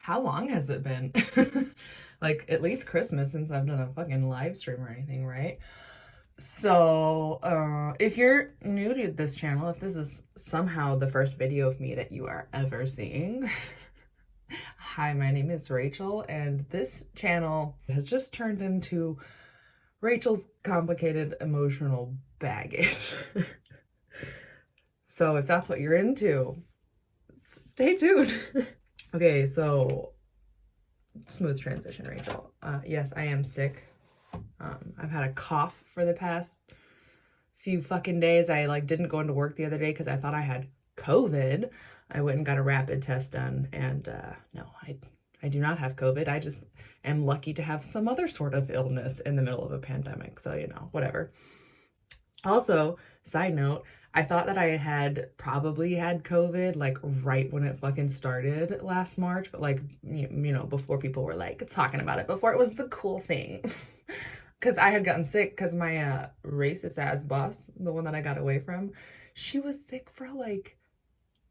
How long has it been? Like, at least Christmas since I've done a fucking live stream or anything, right? So, if you're new to this channel, if this is somehow the first video of me that you are ever seeing, hi, my name is Rachel, and this channel has just turned into Rachel's complicated emotional baggage. So if that's what you're into, stay tuned. Okay, so smooth transition, Rachel. Yes, I am sick. I've had a cough for the past few fucking days. I didn't go into work the other day because I thought I had COVID. I went and got a rapid test done, and no, I do not have COVID. I just am lucky to have some other sort of illness in the middle of a pandemic. So, you know, whatever. Also, side note, I thought that I had probably had COVID like right when it fucking started last March, but like, you know, before people were like talking about it, before it was the cool thing. Because I had gotten sick because my racist ass boss, the one that I got away from, she was sick for like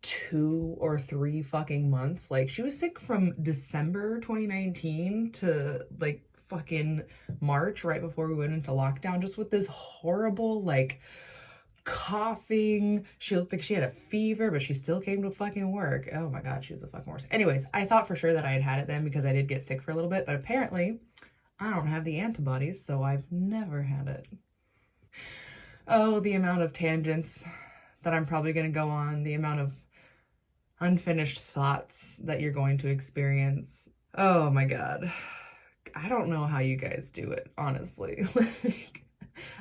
2 or 3 fucking months. Like, she was sick from December 2019 to like fucking March, right before we went into lockdown, just with this horrible like coughing. She looked like she had a fever, but she still came to fucking work. Oh my god, she was a fucking worse. Anyways, I thought for sure that I had it then because I did get sick for a little bit, but apparently I don't have the antibodies, so I've never had it. Oh, the amount of tangents that I'm probably going to go on, the amount of unfinished thoughts that you're going to experience. Oh my god. I don't know how you guys do it, honestly. Like,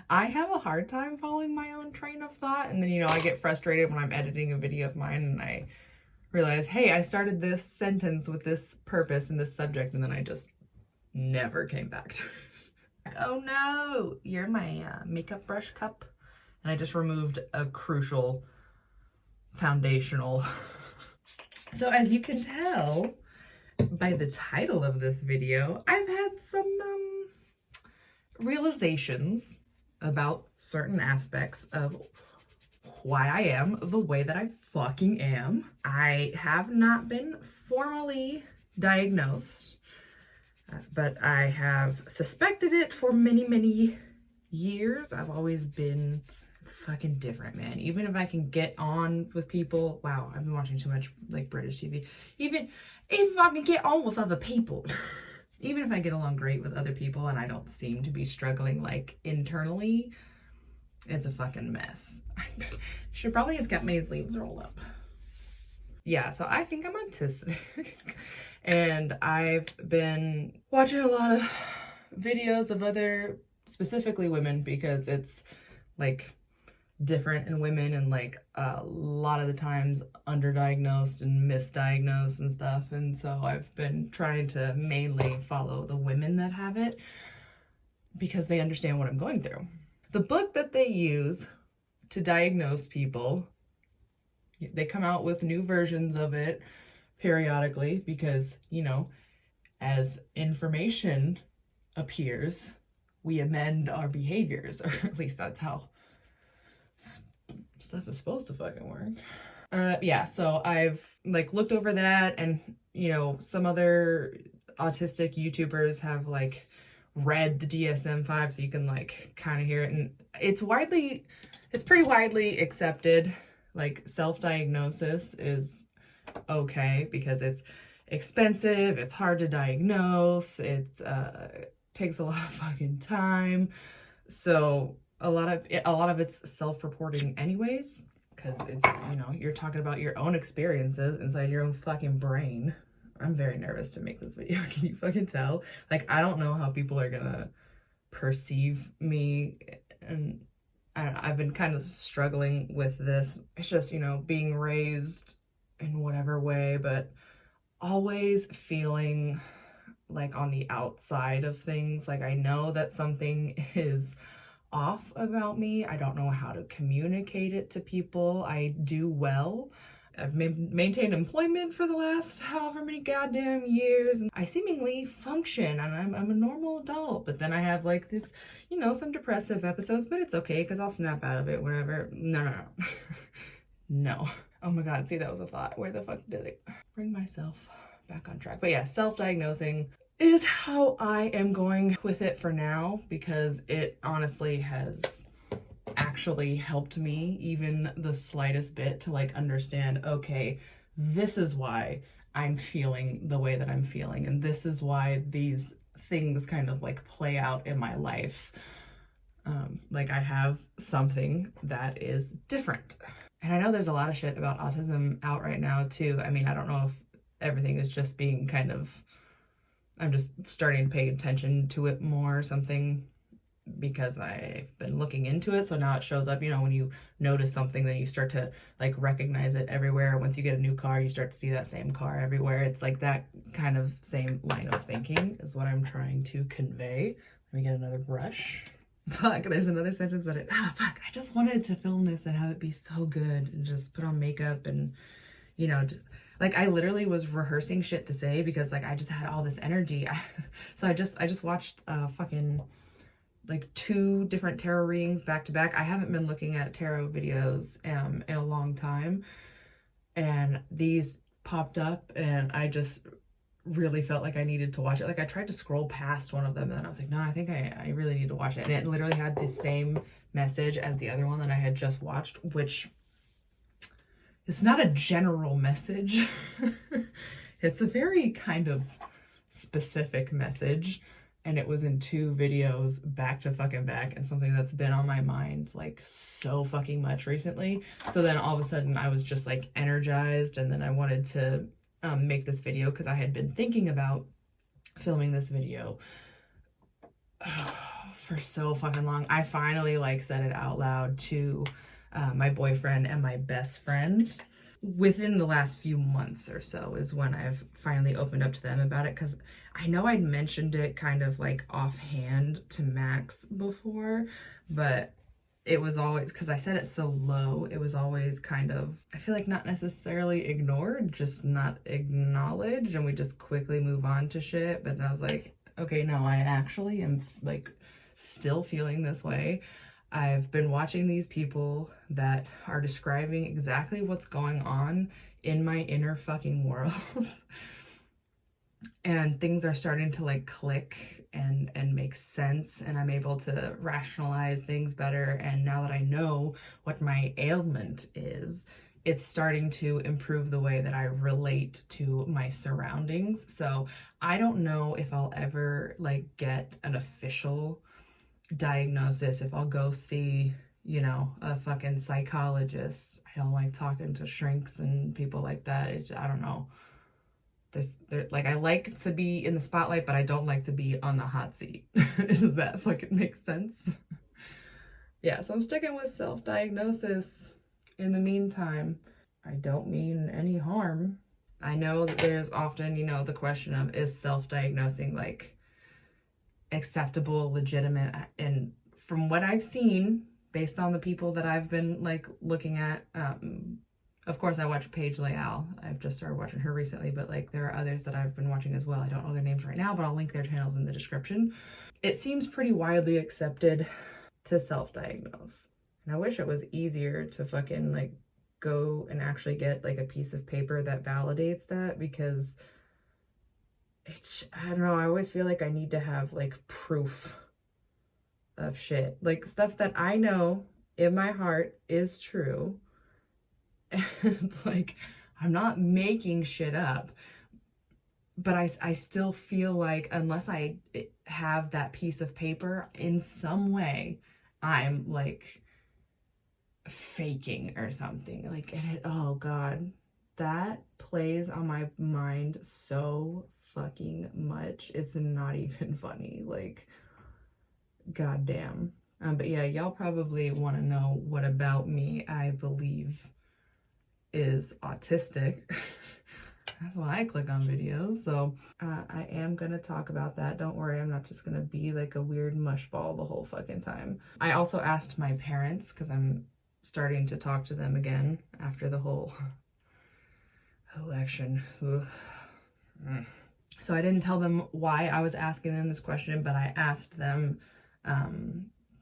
I have a hard time following my own train of thought, and then, you know, I get frustrated when I'm editing a video of mine and I realize, hey, I started this sentence with this purpose and this subject, and then I just never came back to it. Oh no, you're my makeup brush cup. And I just removed a crucial foundational. So as you can tell by the title of this video, I've had some realizations about certain aspects of why I am the way that I fucking am. I have not been formally diagnosed, but I have suspected it for many, many years. I've always been fucking different, man. Even if I can get on with people, wow, I've been watching too much like British TV. Even if I can get on with other people, even if I get along great with other people and I don't seem to be struggling like internally, it's a fucking mess. Should probably have kept my sleeves rolled up. Yeah, so I think I'm autistic. And I've been watching a lot of videos of other, specifically women, because it's like different in women and like a lot of the times underdiagnosed and misdiagnosed and stuff. And so I've been trying to mainly follow the women that have it because they understand what I'm going through. The book that they use to diagnose people, they come out with new versions of it periodically because, you know, as information appears, we amend our behaviors, or at least that's how stuff is supposed to fucking work. Yeah, so I've like looked over that, and you know, some other autistic YouTubers have like read the DSM-5, so you can like kind of hear it, and it's pretty widely accepted. Like, self-diagnosis is okay because it's expensive, it's hard to diagnose, it's takes a lot of fucking time, so a lot of it's self-reporting anyways, because it's, you know, you're talking about your own experiences inside your own fucking brain. I'm very nervous to make this video. Can you fucking tell? Like, I don't know how people are gonna perceive me, and I don't know, I've been kind of struggling with this. It's just, you know, being raised in whatever way, but always feeling like on the outside of things. Like, I know that something is off about me. I don't know how to communicate it to people. I do well. I've maintained employment for the last however many goddamn years, and I seemingly function, and I'm a normal adult. But then I have like this, you know, some depressive episodes, but it's okay because I'll snap out of it whenever. No. No. Oh my god, see, that was a thought. Where the fuck did it? Bring myself back on track. But yeah, self-diagnosing is how I am going with it for now, because it honestly has actually helped me even the slightest bit to like understand, okay, this is why I'm feeling the way that I'm feeling, and this is why these things kind of like play out in my life. Like I have something that is different. And I know there's a lot of shit about autism out right now too. I mean, I don't know if everything is just being kind of, I'm just starting to pay attention to it more or something because I've been looking into it. So now it shows up, you know, when you notice something, then you start to like recognize it everywhere. Once you get a new car, you start to see that same car everywhere. It's like that kind of same line of thinking is what I'm trying to convey. Let me get another brush. Fuck, there's another sentence that fuck, I just wanted to film this and have it be so good and just put on makeup and, you know, just, like I literally was rehearsing shit to say because like I just had all this energy. So I just watched fucking like 2 different tarot readings back to back. I haven't been looking at tarot videos in a long time, and these popped up and I just really felt like I needed to watch it. Like I tried to scroll past one of them and then I was like, no, I think I really need to watch it. And it literally had the same message as the other one that I had just watched, which is not a general message. It's a very kind of specific message. And it was in 2 videos back to fucking back, and something that's been on my mind like so fucking much recently. So then all of a sudden I was just like energized, and then I wanted to make this video because I had been thinking about filming this video for so fucking long. I finally like said it out loud to my boyfriend and my best friend. Within the last few months or so is when I've finally opened up to them about it, because I know I'd mentioned it kind of like offhand to Max before, but it was always, because I said it so low, it was always kind of, I feel like not necessarily ignored, just not acknowledged, and we just quickly move on to shit. But I was like, okay, no, I actually am like still feeling this way. I've been watching these people that are describing exactly what's going on in my inner fucking world. And things are starting to like click and make sense, and I'm able to rationalize things better. And now that I know what my ailment is, it's starting to improve the way that I relate to my surroundings. So I don't know if I'll ever like get an official diagnosis, if I'll go see, you know, a fucking psychologist. I don't like talking to shrinks and people like that. I don't know. Like, I like to be in the spotlight, but I don't like to be on the hot seat. Does that fucking make sense? Yeah, so I'm sticking with self-diagnosis in the meantime. I don't mean any harm. I know that there's often, you know, the question of, is self-diagnosing like acceptable, legitimate? And from what I've seen, based on the people that I've been like looking at, of course I watch Paige Layle. I've just started watching her recently, but like there are others that I've been watching as well. I don't know their names right now, but I'll link their channels in the description. It seems pretty widely accepted to self-diagnose. And I wish it was easier to fucking like go and actually get like a piece of paper that validates that, because I don't know, I always feel like I need to have like proof of shit, like stuff that I know in my heart is true. And like, I'm not making shit up, but I still feel like unless I have that piece of paper in some way, I'm like faking or something. Like, and oh God, that plays on my mind so fucking much. It's not even funny. Like, goddamn. But yeah, y'all probably want to know what about me I believe is autistic. That's why I click on videos. So I am gonna talk about that. Don't worry, I'm not just gonna be like a weird mushball the whole fucking time. I also asked my parents, because I'm starting to talk to them again after the whole election. So I didn't tell them why I was asking them this question, but I asked them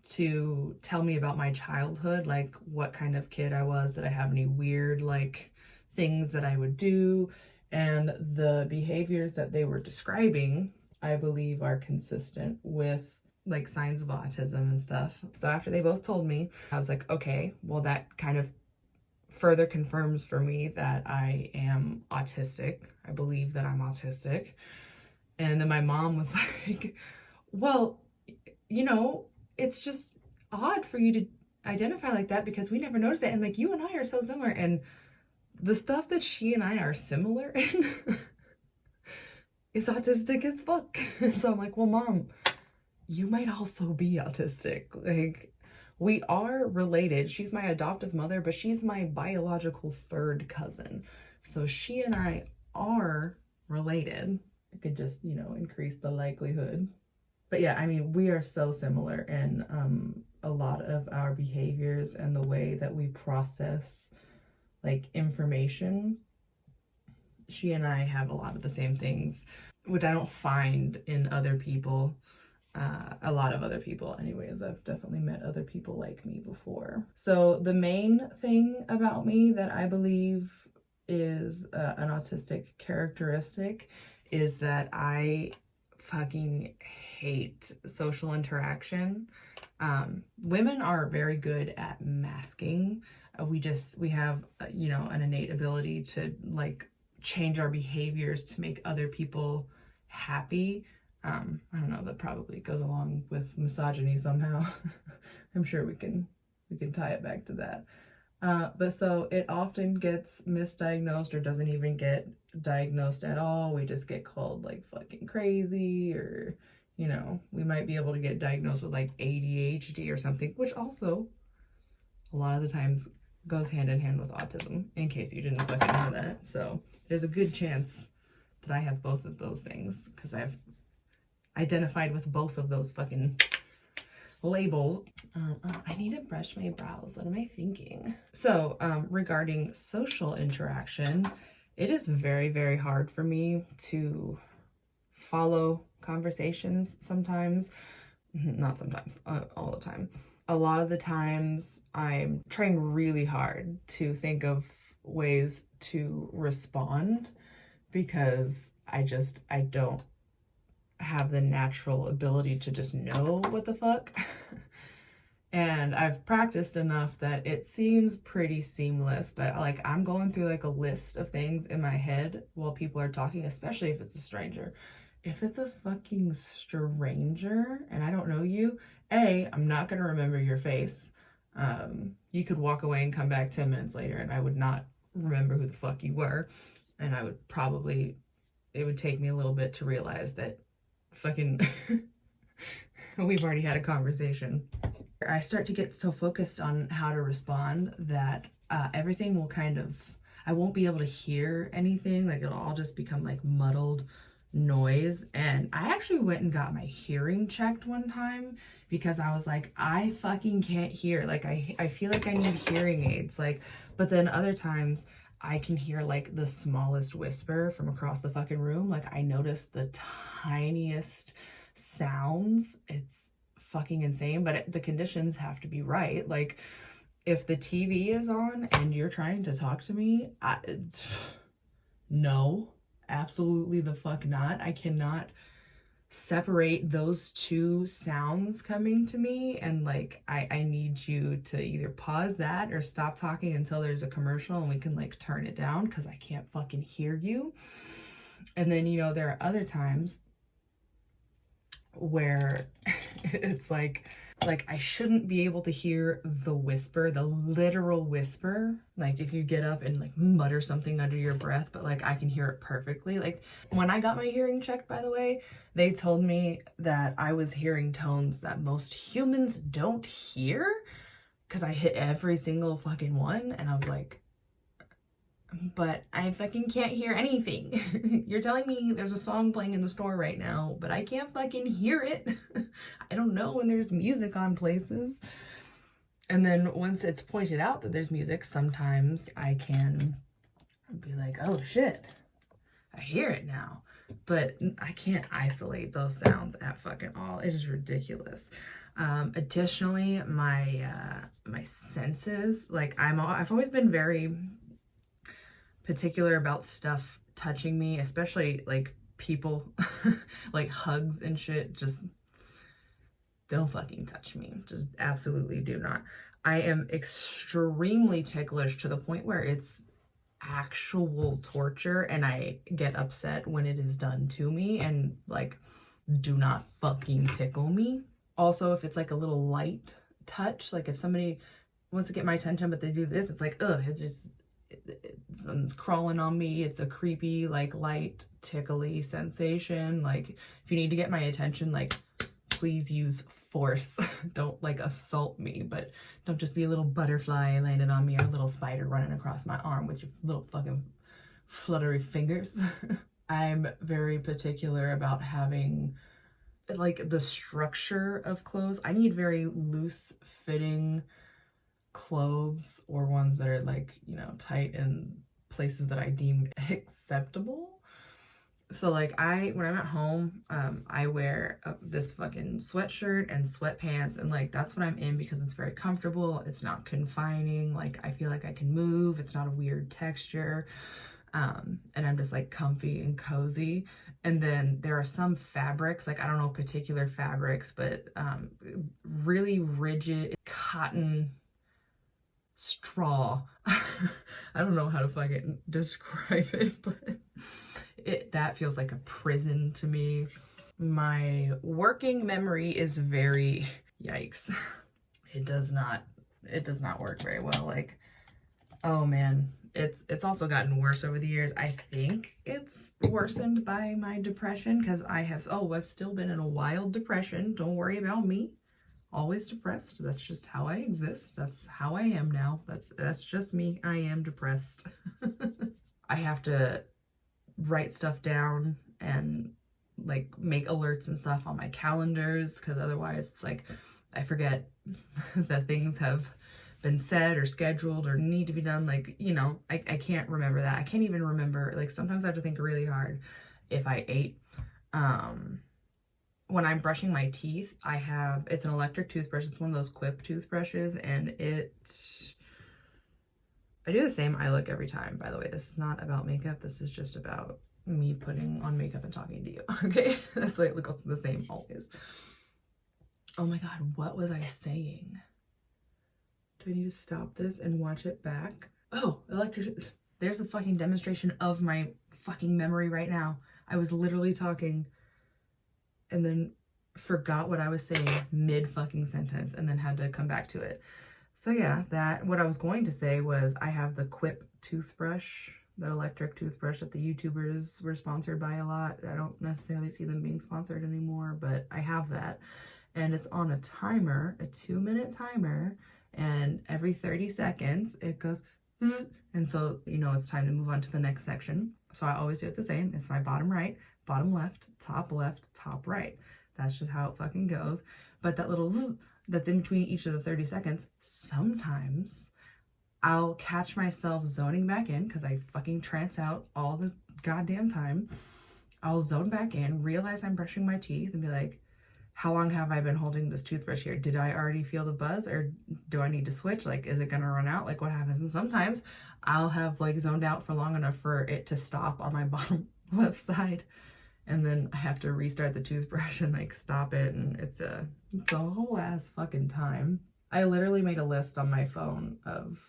to tell me about my childhood, like what kind of kid I was, did I have any weird like things that I would do, And the behaviors that they were describing, I believe, are consistent with like signs of autism and stuff. So after they both told me, I was like, okay, well, that kind of further confirms for me that I am autistic. I believe that I'm autistic. And then my mom was like, well, you know, it's just odd for you to identify like that because we never noticed it. And like you and I are so similar. And the stuff that she and I are similar in is autistic as fuck. And so I'm like, well, Mom, you might also be autistic. Like, we are related. She's my adoptive mother, but she's my biological third cousin. So she and I are related. It could just, you know, increase the likelihood. But yeah, I mean, we are so similar in a lot of our behaviors and the way that we process like information. She and I have a lot of the same things, which I don't find in other people. A lot of other people anyways. I've definitely met other people like me before. So the main thing about me that I believe is an autistic characteristic is that I fucking hate social interaction. Women are very good at masking. We have, you know, an innate ability to like change our behaviors to make other people happy. I don't know, that probably goes along with misogyny somehow. I'm sure we can tie it back to that. But so it often gets misdiagnosed or doesn't even get diagnosed at all. We just get called like fucking crazy, or, you know, we might be able to get diagnosed with like ADHD or something, which also a lot of the times goes hand in hand with autism, in case you didn't fucking know that. So there's a good chance that I have both of those things because I've identified with both of those fucking labels. I need to brush my brows. What am I thinking? So regarding social interaction, it is very, very hard for me to follow conversations sometimes. Not sometimes, all the time. A lot of the times I'm trying really hard to think of ways to respond because I don't have the natural ability to just know what the fuck. And I've practiced enough that it seems pretty seamless, but like I'm going through like a list of things in my head while people are talking, especially if it's a stranger. If it's a fucking stranger and I don't know you, I'm not gonna remember your face. You could walk away and come back 10 minutes later and I would not remember who the fuck you were. And I would probably, it would take me a little bit to realize that fucking we've already had a conversation. I start to get so focused on how to respond that everything will kind of, I won't be able to hear anything. Like it'll all just become like muddled noise. And I actually went and got my hearing checked one time because I was like, I fucking can't hear. Like I feel like I need hearing aids. Like, but then other times I can hear like the smallest whisper from across the fucking room. Like I notice the tiniest sounds. It's fucking insane, but the conditions have to be right. Like if the TV is on and you're trying to talk to me, no, absolutely the fuck not. I cannot separate those two sounds coming to me, and like I need you to either pause that or stop talking until there's a commercial and we can like turn it down because I can't fucking hear you. And then, you know, there are other times where it's like I shouldn't be able to hear the whisper, the literal whisper. Like if you get up and like mutter something under your breath, but like I can hear it perfectly. Like when I got my hearing checked, by the way, they told me that I was hearing tones that most humans don't hear because I hit every single fucking one. And I was like, but I fucking can't hear anything. You're telling me there's a song playing in the store right now, but I can't fucking hear it. I don't know when there's music on places. And then once it's pointed out that there's music, sometimes I can be like, oh shit, I hear it now. But I can't isolate those sounds at fucking all. It is ridiculous. Additionally, my senses, like I've always been very particular about stuff touching me, especially like people like hugs and shit, just don't fucking touch me. Just absolutely do not. I am extremely ticklish to the point where it's actual torture, and I get upset when it is done to me, and like, do not fucking tickle me. Also, if it's like a little light touch, like if somebody wants to get my attention but they do this, it's like, ugh, it's crawling on me. It's a creepy, like, light tickly sensation. Like, if you need to get my attention, like, please use force. Don't like assault me, but don't just be a little butterfly landing on me or a little spider running across my arm with your little fucking fluttery fingers. I'm very particular about having like the structure of clothes. I need very loose fitting clothes, or ones that are like, you know, tight in places that I deem acceptable. So like when I'm at home, I wear this fucking sweatshirt and sweatpants, and like that's what I'm in because it's very comfortable. It's not confining. Like I feel like I can move. It's not a weird texture. And I'm just like comfy and cozy. And then there are some fabrics, like I don't know particular fabrics, but really rigid cotton straw. I don't know how to fucking describe it, but that feels like a prison to me. My working memory is very yikes. It does not work very well. Like, oh man, it's also gotten worse over the years. I think it's worsened by my depression, because I've still been in a wild depression. Don't worry about me. Always depressed. That's just how I exist. That's how I am now. That's just me. I am depressed. I have to write stuff down and like make alerts and stuff on my calendars, because otherwise it's like I forget that things have been said or scheduled or need to be done. Like, you know, I can't remember that. I can't even remember, like sometimes I have to think really hard if I ate. When I'm brushing my teeth, it's an electric toothbrush. It's one of those Quip toothbrushes, and I do the same eye look every time, by the way. This is not about makeup. This is just about me putting on makeup and talking to you, okay? That's why it looks the same always. Oh my God, what was I saying? Do I need to stop this and watch it back? Oh, there's a fucking demonstration of my fucking memory right now. I was literally talking and then forgot what I was saying mid fucking sentence and then had to come back to it. So yeah, what I was going to say was I have the Quip toothbrush, that electric toothbrush that the YouTubers were sponsored by a lot. I don't necessarily see them being sponsored anymore, but I have that. And it's on a timer, a 2-minute timer, and every 30 seconds it goes zzz, and so you know it's time to move on to the next section. So I always do it the same. It's my bottom right, bottom left, top right. That's just how it fucking goes. But that little zzz that's in between each of the 30 seconds, sometimes I'll catch myself zoning back in, because I fucking trance out all the goddamn time. I'll zone back in, realize I'm brushing my teeth, and be like, how long have I been holding this toothbrush here? Did I already feel the buzz, or do I need to switch? Like, is it gonna run out? Like, what happens? And sometimes I'll have like zoned out for long enough for it to stop on my bottom left side, and then I have to restart the toothbrush and like stop it, and it's a whole ass fucking time. I literally made a list on my phone of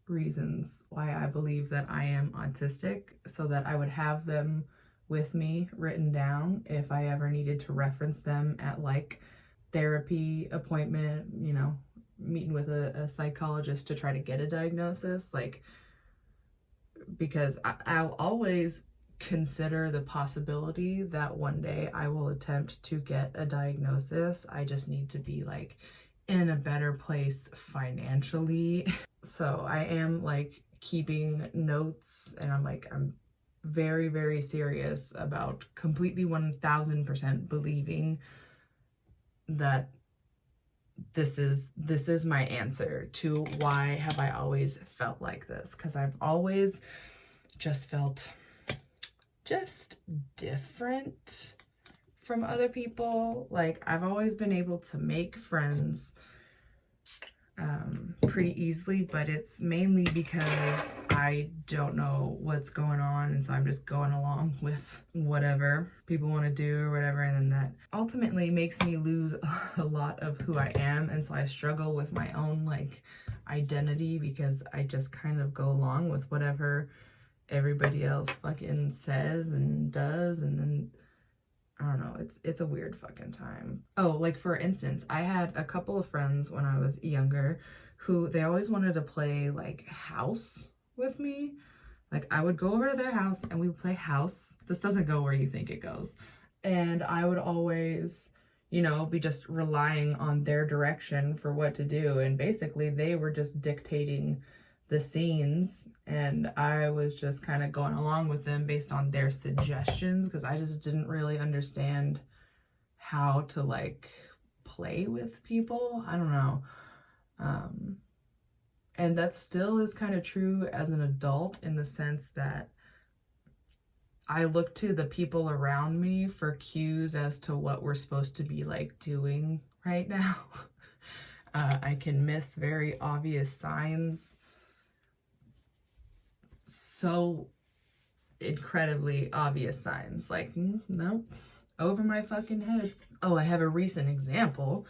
reasons why I believe that I am autistic, so that I would have them with me written down if I ever needed to reference them at like therapy appointment, you know, meeting with a psychologist to try to get a diagnosis. Like, because I'll always consider the possibility that one day I will attempt to get a diagnosis. I just need to be like in a better place financially. So I am like keeping notes, and I'm very, very serious about completely 1000% believing that this is my answer to why have I always felt like this, because I've always just felt just different from other people. Like, I've always been able to make friends pretty easily, but it's mainly because I don't know what's going on, and so I'm just going along with whatever people want to do or whatever, and then that ultimately makes me lose a lot of who I am, and so I struggle with my own like identity because I just kind of go along with whatever everybody else fucking says and does, and then I don't know, it's a weird fucking time. Oh, like for instance, I had a couple of friends when I was younger who they always wanted to play like house with me. Like I would go over to their house and we would play house. This doesn't go where you think it goes. And I would always, you know, be just relying on their direction for what to do. And basically they were just dictating the scenes, and I was just kind of going along with them based on their suggestions because I just didn't really understand how to like play with people. I don't know. And that still is kind of true as an adult in the sense that I look to the people around me for cues as to what we're supposed to be like doing right now. I can miss very obvious signs so incredibly obvious signs, like no, over my fucking head. Oh, I have a recent example.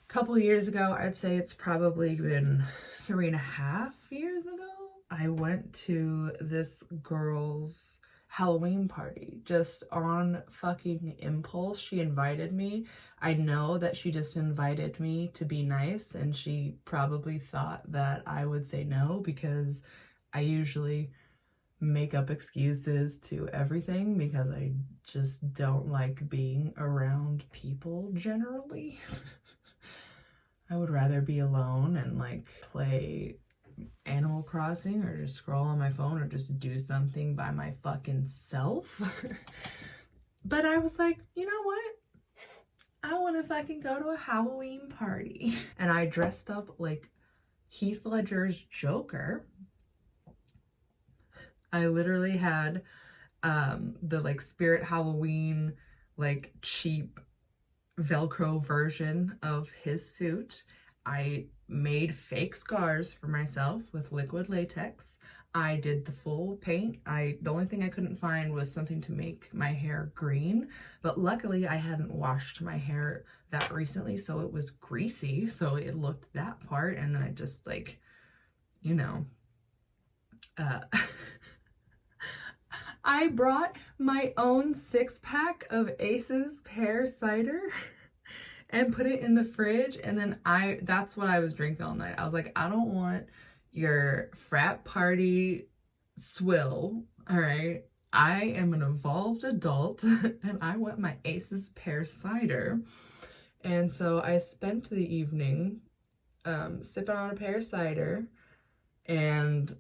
A couple years ago, I'd say it's probably been 3.5 years ago, I went to this girl's Halloween party just on fucking impulse. She invited me. I know that she just invited me to be nice, and she probably thought that I would say no because I usually make up excuses to everything because I just don't like being around people generally. I would rather be alone and like play Animal Crossing or just scroll on my phone or just do something by my fucking self. But I was like, you know what? I want to fucking go to a Halloween party. And I dressed up like Heath Ledger's Joker. I literally had the like Spirit Halloween like cheap Velcro version of his suit. I made fake scars for myself with liquid latex. I did the full paint. The only thing I couldn't find was something to make my hair green, but luckily I hadn't washed my hair that recently, so it was greasy, so it looked that part, and then I just like, you know, I brought my own 6-pack of Ace's pear cider and put it in the fridge, and then that's what I was drinking all night. I was like, I don't want your frat party swill, all right? I am an evolved adult and I want my Ace's pear cider. And so I spent the evening sipping on a pear cider, and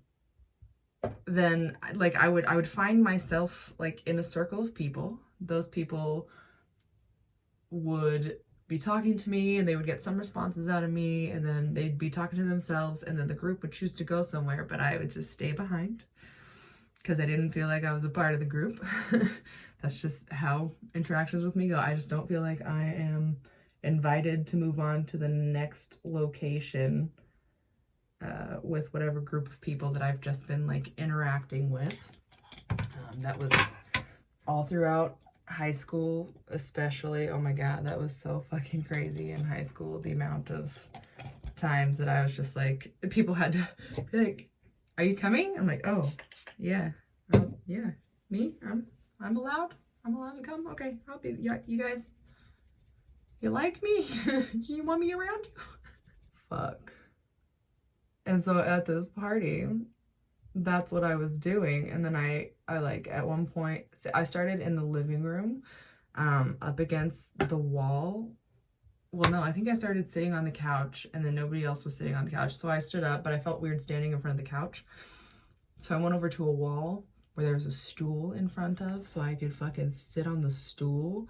then like I would find myself like in a circle of people. Those people would be talking to me and they would get some responses out of me, and then they'd be talking to themselves, and then the group would choose to go somewhere, but I would just stay behind because I didn't feel like I was a part of the group. That's just how interactions with me go. I just don't feel like I am invited to move on to the next location with whatever group of people that I've just been like interacting with. That was all throughout high school, especially. Oh my god, that was so fucking crazy in high school, the amount of times that I was just like, people had to be like, are you coming? I'm like, oh yeah, yeah, me, I'm allowed to come. Okay, I'll be. Yeah, you guys, you like me? You want me around you? Fuck. And so at this party, that's what I was doing. And then I like at one point, I started in the living room, up against the wall. Well, no, I think I started sitting on the couch, and then nobody else was sitting on the couch. So I stood up, but I felt weird standing in front of the couch. So I went over to a wall where there was a stool in front of, so I could fucking sit on the stool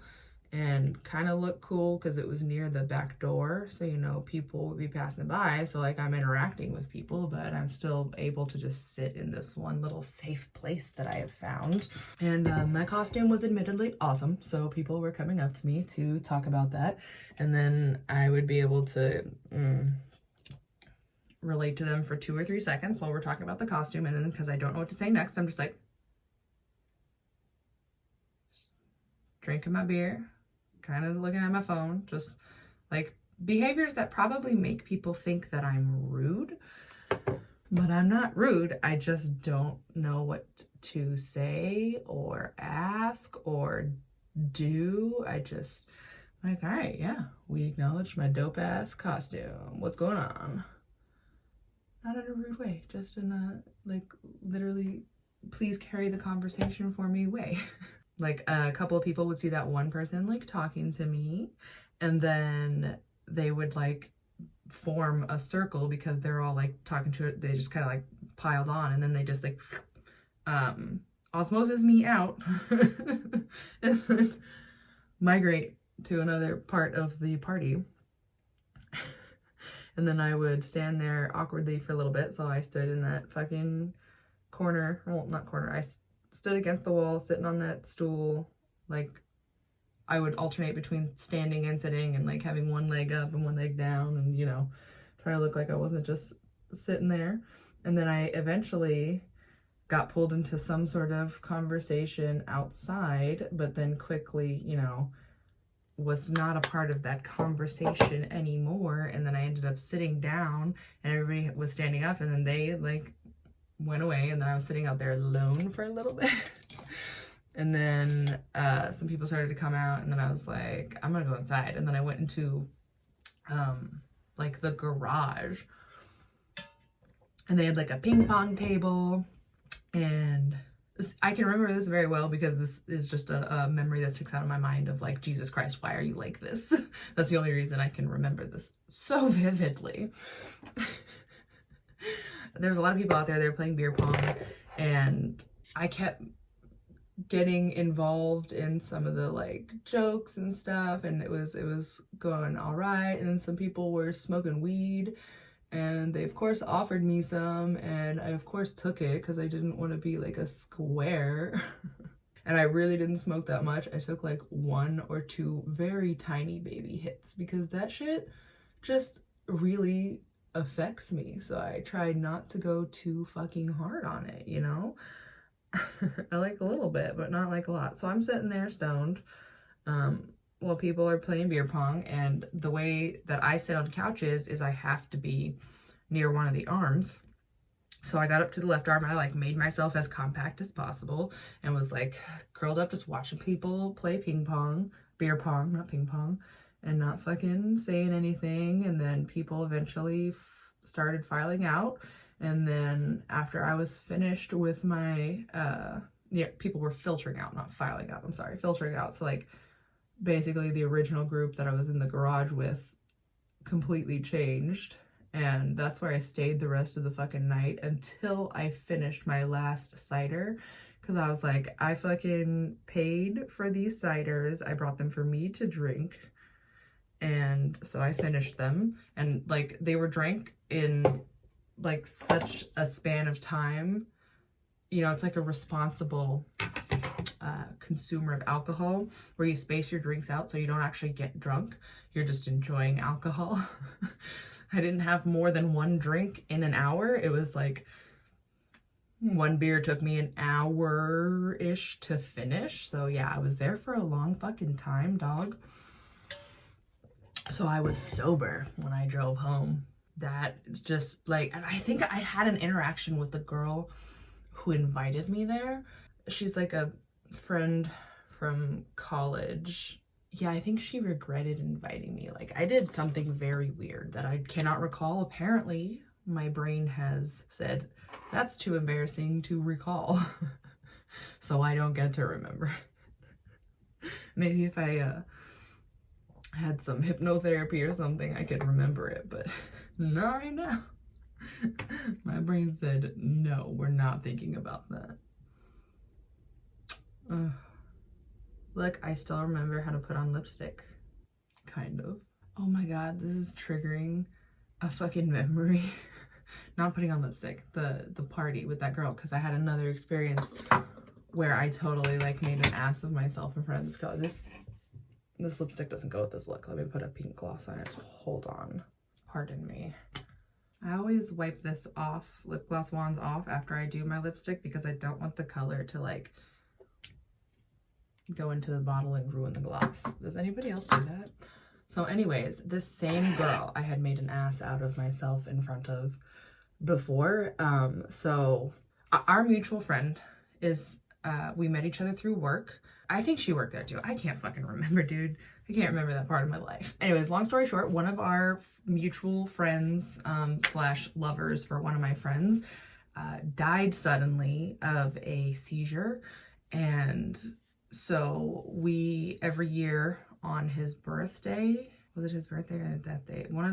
and kind of look cool because it was near the back door, so you know people would be passing by, so like I'm interacting with people, but I'm still able to just sit in this one little safe place that I have found. And my costume was admittedly awesome, so people were coming up to me to talk about that, and then I would be able to relate to them for 2 or 3 seconds while we're talking about the costume, and then because I don't know what to say next, I'm just like drinking my beer, kind of looking at my phone, just like behaviors that probably make people think that I'm rude, but I'm not rude. I just don't know what to say or ask or do. I just like, all right, yeah, we acknowledge my dope ass costume. What's going on? Not in a rude way, just in a like literally, please carry the conversation for me way. Like a couple of people would see that one person like talking to me, and then they would like form a circle because they're all like talking to it. They just kind of like piled on, and then they just like osmosis me out and then migrate to another part of the party. And then I would stand there awkwardly for a little bit. So I stood in that fucking corner, well, not corner, I stood against the wall, sitting on that stool. Like I would alternate between standing and sitting, and like having one leg up and one leg down, and you know, trying to look like I wasn't just sitting there. And then I eventually got pulled into some sort of conversation outside, but then quickly, you know, was not a part of that conversation anymore. And then I ended up sitting down, and everybody was standing up, and then they like went away, and then I was sitting out there alone for a little bit. And then some people started to come out, and then I was like, I'm gonna go inside. And then I went into like the garage, and they had like a ping pong table, and I can remember this very well because this is just a memory that sticks out in my mind of like, Jesus Christ, why are you like this? That's the only reason I can remember this so vividly. There's a lot of people out there that are playing beer pong, and I kept getting involved in some of the like jokes and stuff, and it was going all right. And then some people were smoking weed, and they of course offered me some, and I of course took it because I didn't want to be like a square. And I really didn't smoke that much. I took like 1 or 2 very tiny baby hits because that shit just really affects me. So I tried not to go too fucking hard on it, you know? I like a little bit, but not like a lot. So I'm sitting there stoned while people are playing beer pong, and the way that I sit on couches is I have to be near one of the arms. So I got up to the left arm, and I like made myself as compact as possible and was like curled up just watching people play ping pong, beer pong, not ping pong, and not fucking saying anything. And then people eventually started filing out. And then after I was finished with my, yeah, people were filtering out, not filing out, I'm sorry, filtering out. So like basically the original group that I was in the garage with completely changed. And that's where I stayed the rest of the fucking night until I finished my last cider. Cause I was like, I fucking paid for these ciders. I brought them for me to drink. And so I finished them, and like they were drank in like such a span of time. You know, it's like a responsible consumer of alcohol where you space your drinks out so you don't actually get drunk. You're just enjoying alcohol. I didn't have more than 1 drink in an hour. It was like 1 beer took me an hour-ish to finish. So yeah, I was there for a long fucking time, dog. So I was sober when I drove home. That just like, and I think I had an interaction with the girl who invited me there. She's like a friend from college. Yeah, I think she regretted inviting me. Like I did something very weird that I cannot recall. Apparently my brain has said that's too embarrassing to recall. So I don't get to remember. Maybe if I had some hypnotherapy or something, I could remember it, but not right now. My brain said, no, we're not thinking about that. Look, I still remember how to put on lipstick. Kind of. Oh my God, this is triggering a fucking memory. Not putting on lipstick, the party with that girl, because I had another experience where I totally like made an ass of myself in front of this girl. This lipstick doesn't go with this look. Let me put a pink gloss on it. Hold on. Pardon me. I always wipe this off, lip gloss wands off after I do my lipstick because I don't want the color to like go into the bottle and ruin the gloss. Does anybody else do that? So anyways, this same girl I had made an ass out of myself in front of before. So our mutual friend is, we met each other through work. I think she worked there too. I can't fucking remember, dude. I can't remember that part of my life. Anyways, long story short, one of our mutual friends, slash lovers for one of my friends, died suddenly of a seizure. And so we, every year on his birthday, was it his birthday or that day? One of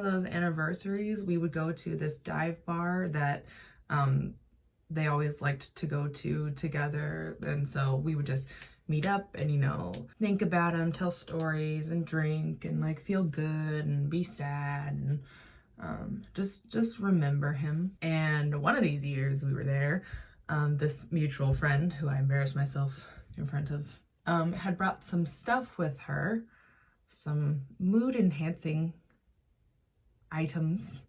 those anniversaries, we would go to this dive bar that they always liked to go to together. And so we would just meet up and, you know, think about him, tell stories and drink and like feel good and be sad and just remember him. And one of these years we were there, this mutual friend who I embarrassed myself in front of had brought some stuff with her, some mood enhancing items,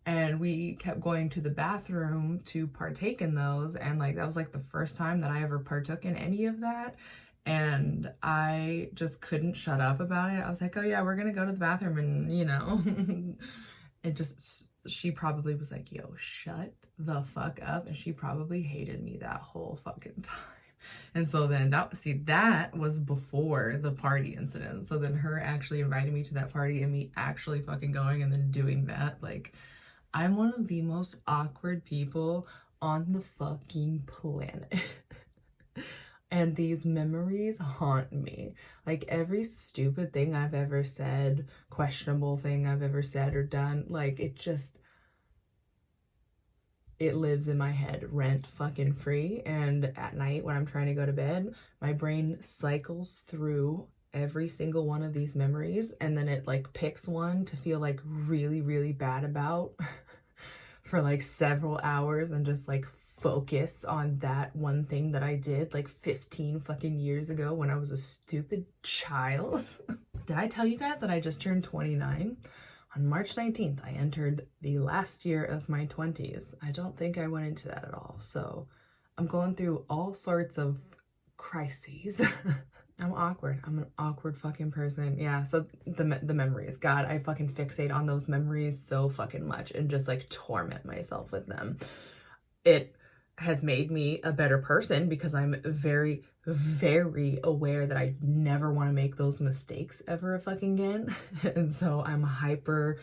and we kept going to the bathroom to partake in those, and like that was like the first time that I ever partook in any of that, and I just couldn't shut up about it. I was like, oh yeah, we're gonna go to the bathroom, and you know, it just, she probably was like, yo, shut the fuck up, and she probably hated me that whole fucking time. And so then that was before the party incident. So then her actually inviting me to that party and me actually fucking going and then doing that, like, I'm one of the most awkward people on the fucking planet. And these memories haunt me. Like every stupid thing I've ever said, questionable thing I've ever said or done, like it lives in my head rent fucking free. And at night when I'm trying to go to bed, my brain cycles through every single one of these memories, and then it like picks one to feel like really, really bad about for like several hours and just like focus on that one thing that I did like 15 fucking years ago when I was a stupid child. Did I tell you guys that I just turned 29? On March 19th, I entered the last year of my 20s. I don't think I went into that at all. So I'm going through all sorts of crises. I'm awkward. I'm an awkward fucking person. Yeah, so the memories. God, I fucking fixate on those memories so fucking much and just like torment myself with them. It has made me a better person because I'm very, very aware that I never want to make those mistakes ever fucking again. And so I'm hyper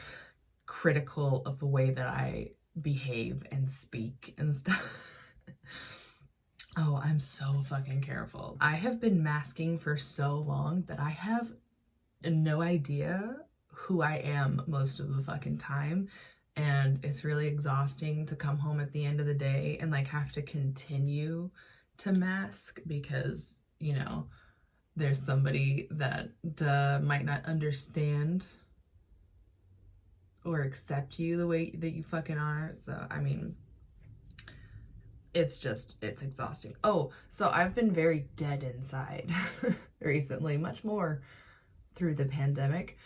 critical of the way that I behave and speak and stuff. Oh, I'm so fucking careful. I have been masking for so long that I have no idea who I am most of the fucking time. And it's really exhausting to come home at the end of the day and like have to continue to mask because, you know, there's somebody that might not understand or accept you the way that you fucking are. So, I mean, it's exhausting. Oh, so I've been very dead inside recently, much more through the pandemic.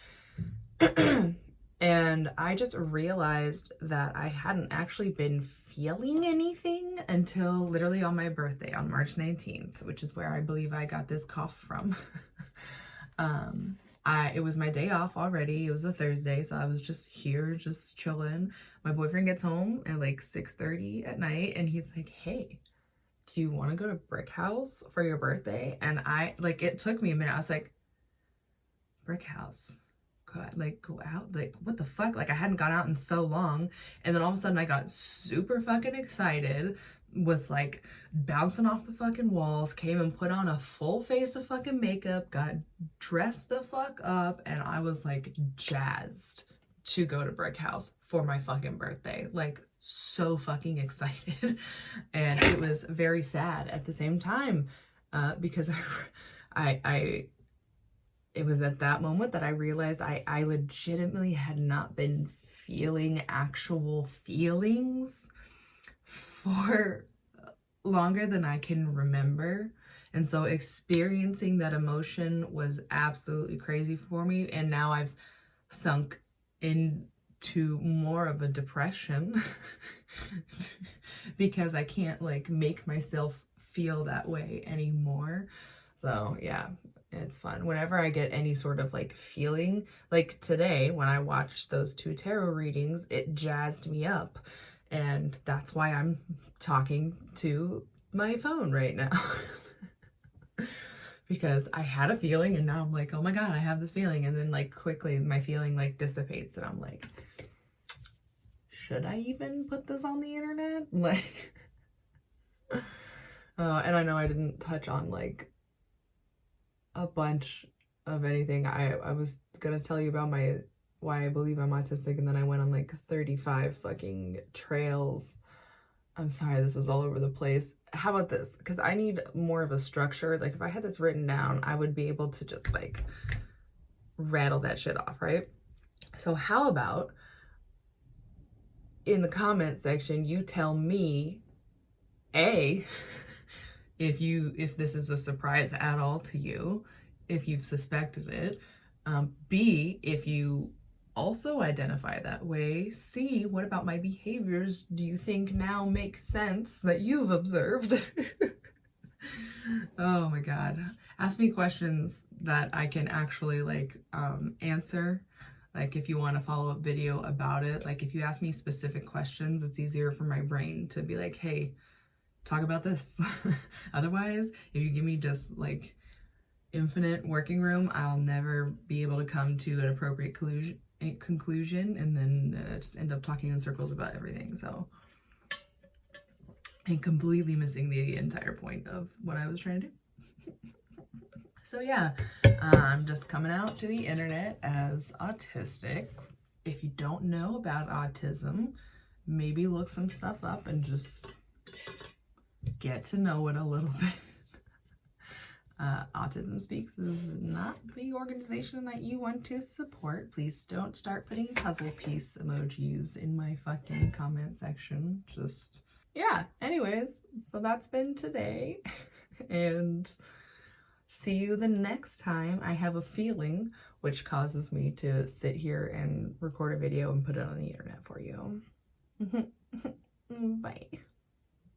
And I just realized that I hadn't actually been feeling anything until literally on my birthday on March 19th, which is where I believe I got this cough from. It was my day off already. It was a Thursday, so I was just here, just chilling. My boyfriend gets home at like 6:30 at night, and he's like, hey, do you want to go to Brick House for your birthday? And it took me a minute. I was like, Brick House? Go out? Like, what the fuck? Like, I hadn't gone out in so long. And then all of a sudden I got super fucking excited, was like bouncing off the fucking walls, came and put on a full face of fucking makeup, got dressed the fuck up, and I was like jazzed to go to Brick House for my fucking birthday. Like, so fucking excited. And it was very sad at the same time, because it was at that moment that I realized I legitimately had not been feeling actual feelings for longer than I can remember. And so experiencing that emotion was absolutely crazy for me. And now I've sunk into to more of a depression because I can't like make myself feel that way anymore. So yeah, it's fun. Whenever I get any sort of like feeling, like today when I watched those 2 tarot readings, it jazzed me up. And that's why I'm talking to my phone right now. Because I had a feeling and now I'm like, oh my God, I have this feeling. And then like quickly my feeling like dissipates and I'm like, should I even put this on the internet? Like, and I know I didn't touch on like a bunch of anything. I was gonna tell you about why I believe I'm autistic, and then I went on like 35 fucking trails. I'm sorry, this was all over the place. How about this? Because I need more of a structure. Like if I had this written down, I would be able to just like rattle that shit off, right? So how about in the comment section, you tell me, A, if this is a surprise at all to you, if you've suspected it, B, if you also identify that way, C, what about my behaviors do you think now makes sense that you've observed? Oh my God. Ask me questions that I can actually like answer. Like if you want a follow-up video about it, like if you ask me specific questions, it's easier for my brain to be like, hey, talk about this. Otherwise, if you give me just like infinite working room, I'll never be able to come to an appropriate conclusion and then just end up talking in circles about everything. So, and completely missing the entire point of what I was trying to do. So yeah, I'm just coming out to the internet as autistic. If you don't know about autism, maybe look some stuff up and just get to know it a little bit. Autism Speaks is not the organization that you want to support. Please don't start putting puzzle piece emojis in my fucking comment section. Just, yeah, anyways, so that's been today. And see you the next time I have a feeling, which causes me to sit here and record a video and put it on the internet for you. Bye.